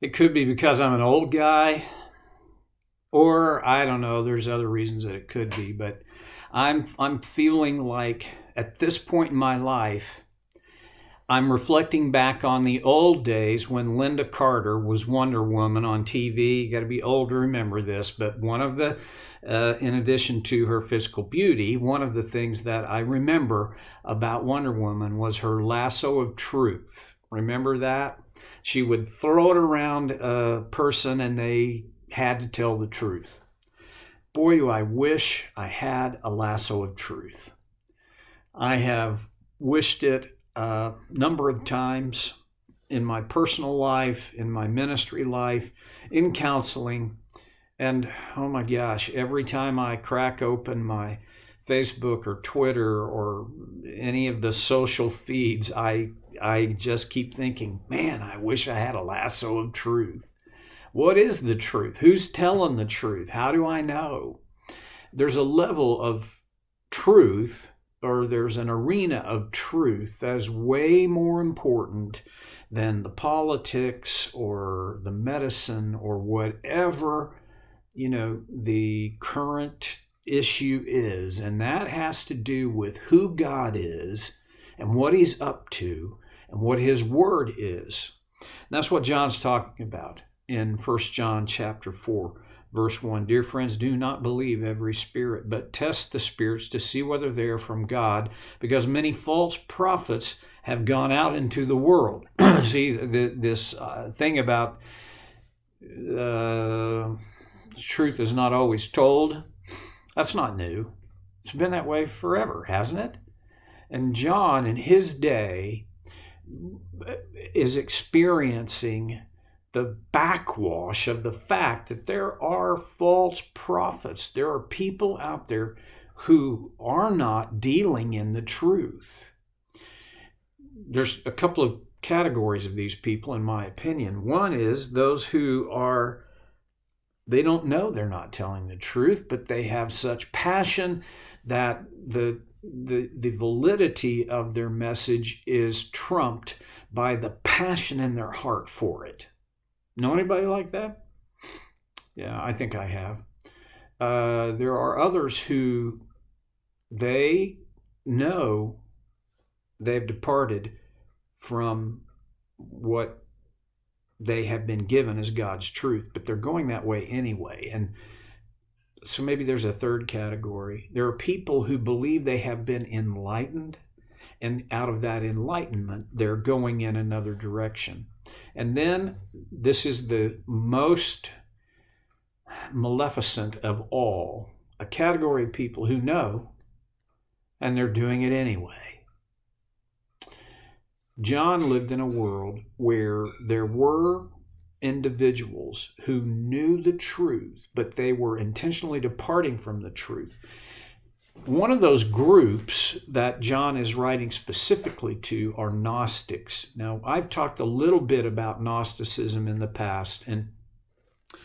It could be because I'm an old guy, or I don't know, there's other reasons that it could be, but I'm feeling like at this point in my life, I'm reflecting back on the old days when Linda Carter was Wonder Woman on TV. You got to be old to remember this, but one of the, in addition to her physical beauty, one of the things that I remember about Wonder Woman was her lasso of truth. Remember that? She would throw it around a person and they had to tell the truth. Boy, do I wish I had a lasso of truth. I have wished it a number of times in my personal life, in my ministry life, in counseling. And oh my gosh, every time I crack open my Facebook or Twitter or any of the social feeds, I just keep thinking, man, I wish I had a lasso of truth. What is the truth? Who's telling the truth? How do I know? There's a level of truth, or there's an arena of truth that is way more important than the politics or the medicine or whatever, the current issue is. And that has to do with who God is and what he's up to and what his word is. And that's what John's talking about in 1 John chapter 4. Verse 1, dear friends, do not believe every spirit, but test the spirits to see whether they are from God, because many false prophets have gone out into the world. See, this thing about truth is not always told, that's not new. It's been that way forever, hasn't it? And John, in his day, is experiencing the backwash of the fact that there are false prophets. There are people out there who are not dealing in the truth. There's a couple of categories of these people, in my opinion. One is those who they don't know they're not telling the truth, but they have such passion that the validity of their message is trumped by the passion in their heart for it. Know anybody like that? Yeah, I think I have. There are others who they know they've departed from what they have been given as God's truth, but they're going that way anyway. And so maybe there's a third category. There are people who believe they have been enlightened, and out of that enlightenment, they're going in another direction. And then this is the most maleficent of all, a category of people who know, and they're doing it anyway. John lived in a world where there were individuals who knew the truth, but they were intentionally departing from the truth. One of those groups that John is writing specifically to are Gnostics. Now, I've talked a little bit about Gnosticism in the past, and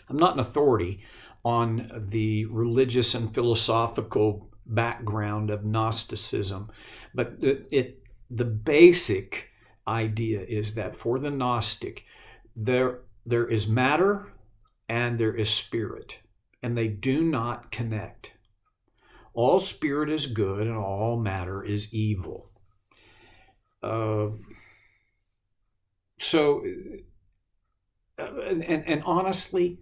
I'm not an authority on the religious and philosophical background of Gnosticism, but the basic idea is that for the Gnostic, there is matter and there is spirit, and they do not connect. All spirit is good and all matter is evil. And honestly,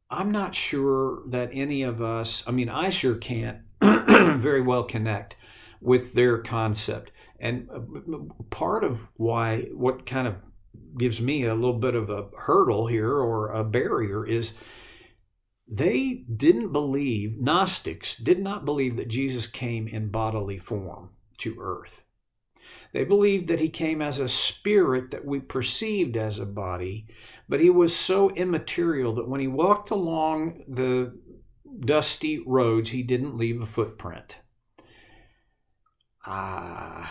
I'm not sure that any of us, I sure can't very well connect with their concept. And part of what kind of gives me a little bit of a hurdle here or a barrier is Gnostics did not believe that Jesus came in bodily form to earth. They believed that he came as a spirit that we perceived as a body, but he was so immaterial that when he walked along the dusty roads, he didn't leave a footprint. No,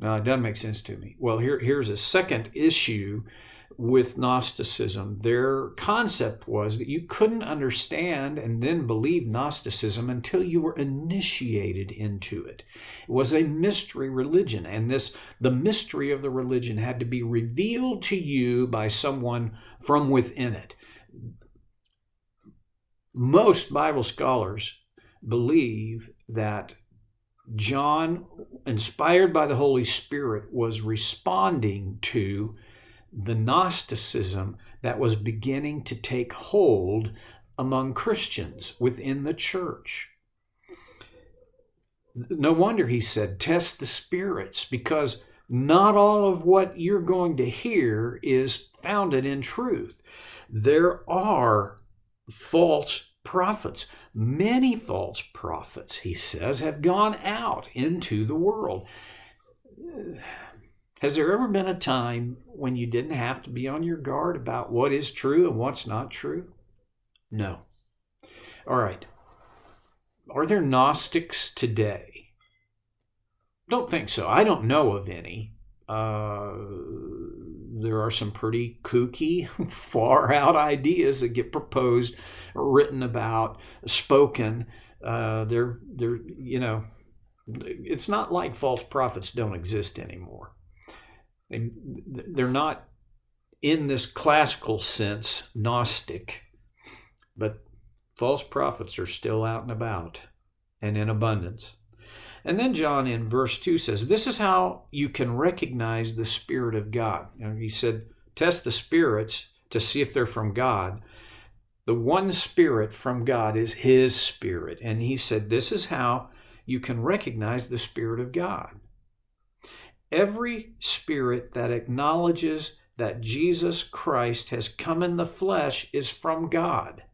it doesn't make sense to me. Well, here's a second issue with Gnosticism. Their concept was that you couldn't understand and then believe Gnosticism until you were initiated into it. It was a mystery religion, and the mystery of the religion had to be revealed to you by someone from within it. Most Bible scholars believe that John, inspired by the Holy Spirit, was responding to the Gnosticism that was beginning to take hold among Christians within the church. No wonder he said, test the spirits, because not all of what you're going to hear is founded in truth. There are false prophets. Many false prophets, he says, have gone out into the world. Has there ever been a time when you didn't have to be on your guard about what is true and what's not true? No. All right. Are there Gnostics today? Don't think so. I don't know of any. There are some pretty kooky, far out ideas that get proposed, written about, spoken. It's not like false prophets don't exist anymore. They're not, in this classical sense, Gnostic, but false prophets are still out and about and in abundance. And then John in verse 2 says, this is how you can recognize the Spirit of God. He said, test the spirits to see if they're from God. The one Spirit from God is His Spirit. And he said, this is how you can recognize the Spirit of God. Every spirit that acknowledges that Jesus Christ has come in the flesh is from God.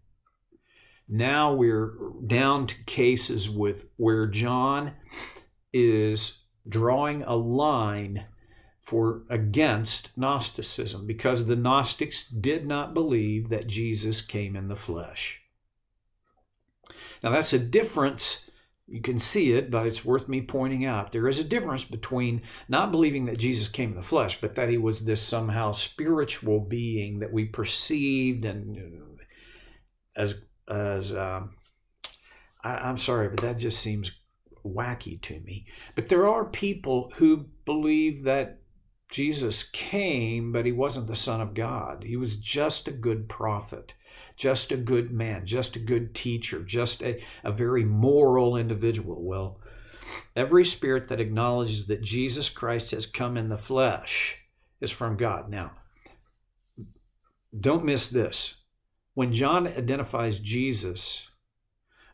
Now we're down to cases where John is drawing a line against Gnosticism, because the Gnostics did not believe that Jesus came in the flesh. Now that's a difference. You can see it, but it's worth me pointing out. There is a difference between not believing that Jesus came in the flesh, but that he was this somehow spiritual being that we perceived and I'm sorry, but that just seems wacky to me. But there are people who believe that Jesus came, but he wasn't the Son of God. He was just a good prophet, just a good man, just a good teacher, just a very moral individual. Well, every spirit that acknowledges that Jesus Christ has come in the flesh is from God. Now, don't miss this. When John identifies Jesus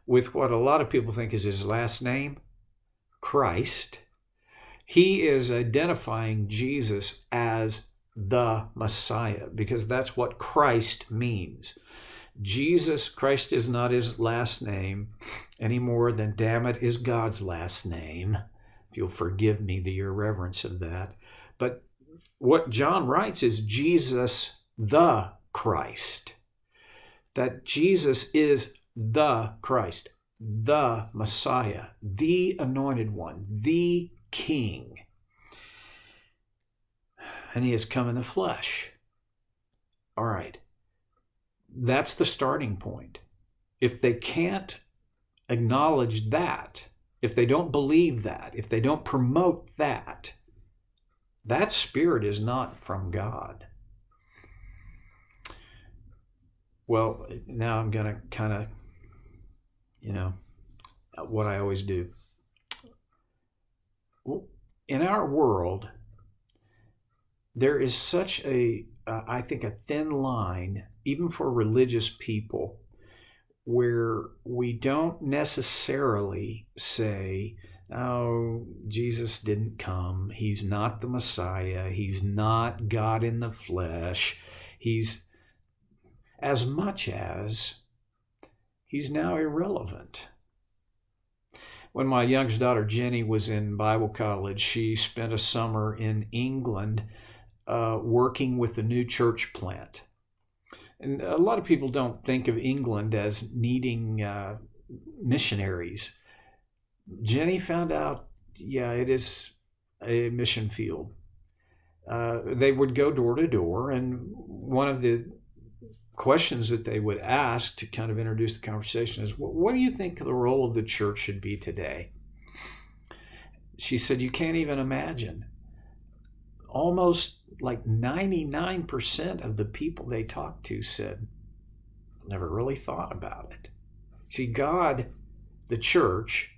with what a lot of people think is his last name, Christ, he is identifying Jesus as the Messiah, because that's what Christ means. Christ is not his last name any more than damn it is God's last name. If you'll forgive me the irreverence of that. But what John writes is Jesus the Christ. That Jesus is the Christ, the Messiah, the Anointed One, the King. And he has come in the flesh. All right. That's the starting point. If they can't acknowledge that, if they don't believe that, if they don't promote that, that spirit is not from God. Well, now I'm going to kind of, what I always do. In our world, there is such I think, a thin line, even for religious people, where we don't necessarily say, oh, Jesus didn't come. He's not the Messiah. He's not God in the flesh. He's, as much as he's now irrelevant. When my youngest daughter, Jenny, was in Bible college, she spent a summer in England working with the new church plant. And a lot of people don't think of England as needing missionaries. Jenny found out, it is a mission field. they would go door to door, and one of the questions that they would ask to kind of introduce the conversation is, what do you think the role of the church should be today? She said, you can't even imagine. Almost like 99% of the people they talked to said, never really thought about it. See, God, the church,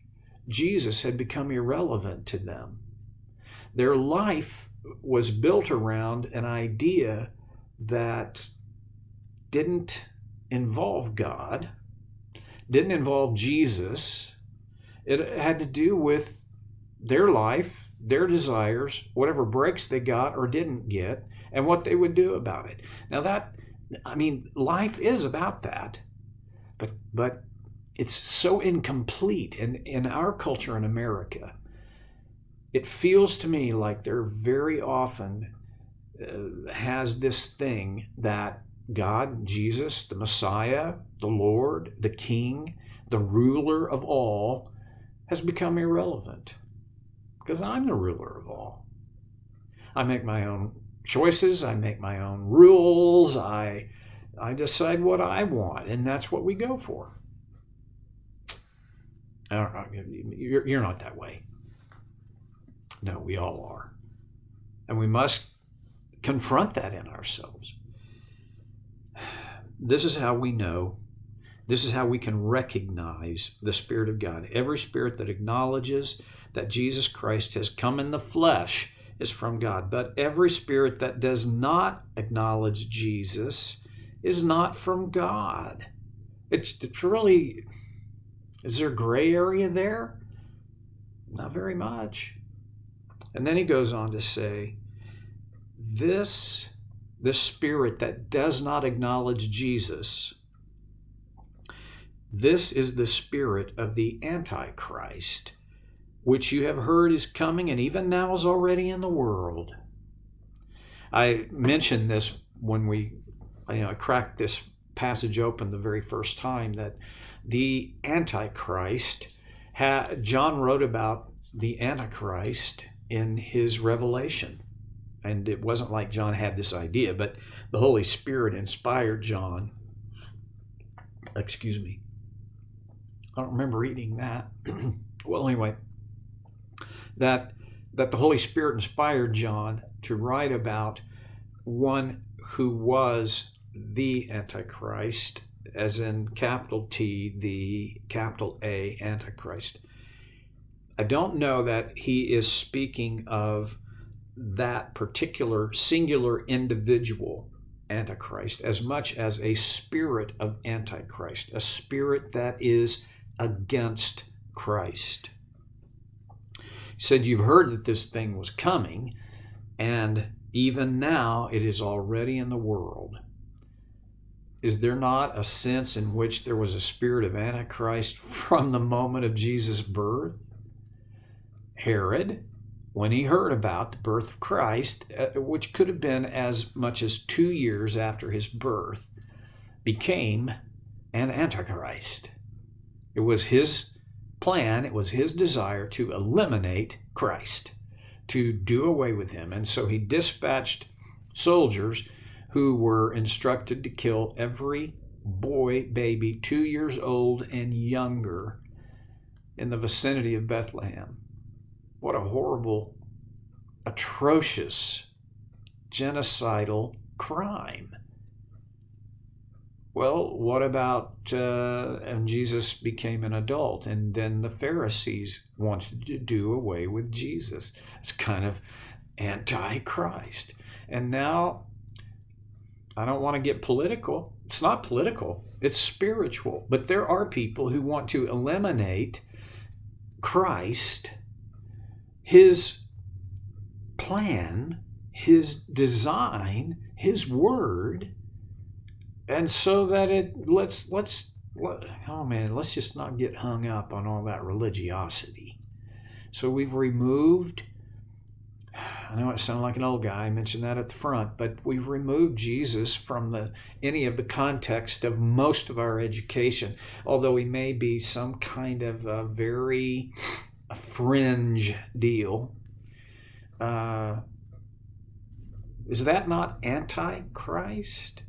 Jesus had become irrelevant to them. Their life was built around an idea that didn't involve God, didn't involve Jesus. It had to do with their life, their desires, whatever breaks they got or didn't get, and what they would do about it. Now life is about that, but it's so incomplete. And in our culture in America, it feels to me like there very often has this thing that God, Jesus, the Messiah, the Lord, the King, the ruler of all, has become irrelevant. Because I'm the ruler of all. I make my own choices. I make my own rules. I decide what I want, and that's what we go for. I don't know, you're not that way. No, we all are. And we must confront that in ourselves. This is how we know. This is how we can recognize the Spirit of God. Every spirit that acknowledges that Jesus Christ has come in the flesh is from God. But every spirit that does not acknowledge Jesus is not from God. It's really, is there a gray area there? Not very much. And then he goes on to say, this spirit that does not acknowledge Jesus, this is the spirit of the Antichrist, which you have heard is coming and even now is already in the world. I mentioned this when I cracked this passage open the very first time, that the Antichrist, John wrote about the Antichrist in his Revelation. And it wasn't like John had this idea, but the Holy Spirit inspired John. Excuse me. I don't remember reading that. Well, anyway, that the Holy Spirit inspired John to write about one who was the Antichrist, as in capital T, the capital A, Antichrist. I don't know that he is speaking of that particular singular individual Antichrist as much as a spirit of Antichrist, a spirit that is against Christ. He said, you've heard that this thing was coming, and even now it is already in the world. Is there not a sense in which there was a spirit of Antichrist from the moment of Jesus' birth? Herod, when he heard about the birth of Christ, which could have been as much as 2 years after his birth, became an Antichrist. It was his plan, it was his desire to eliminate Christ, to do away with him. And so he dispatched soldiers who were instructed to kill every boy, baby, 2 years old and younger in the vicinity of Bethlehem. What a horrible, atrocious, genocidal crime. Well, what about, and Jesus became an adult, and then the Pharisees wanted to do away with Jesus. It's kind of anti-Christ. And now, I don't want to get political. It's not political. It's spiritual. But there are people who want to eliminate Christ, his plan, his design, his word, and so that let's just not get hung up on all that religiosity. So we've removed, I know it sounds like an old guy, I mentioned that at the front, but we've removed Jesus from any of the context of most of our education, although he may be some kind of a very fringe deal. Is that not antichrist?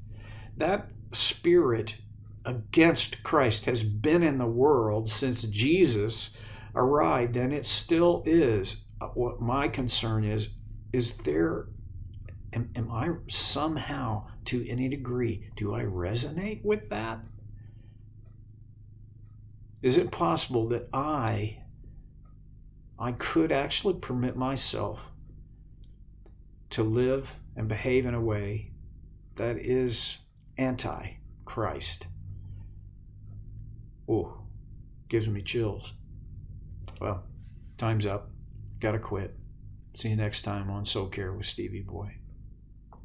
That spirit against Christ has been in the world since Jesus arrived, and it still is. What my concern is there, am I somehow, to any degree, do I resonate with that? Is it possible that I could actually permit myself to live and behave in a way that is anti-Christ? Oh, gives me chills. Well, time's up. Gotta quit. See you next time on Soul Care with Stevie Boy.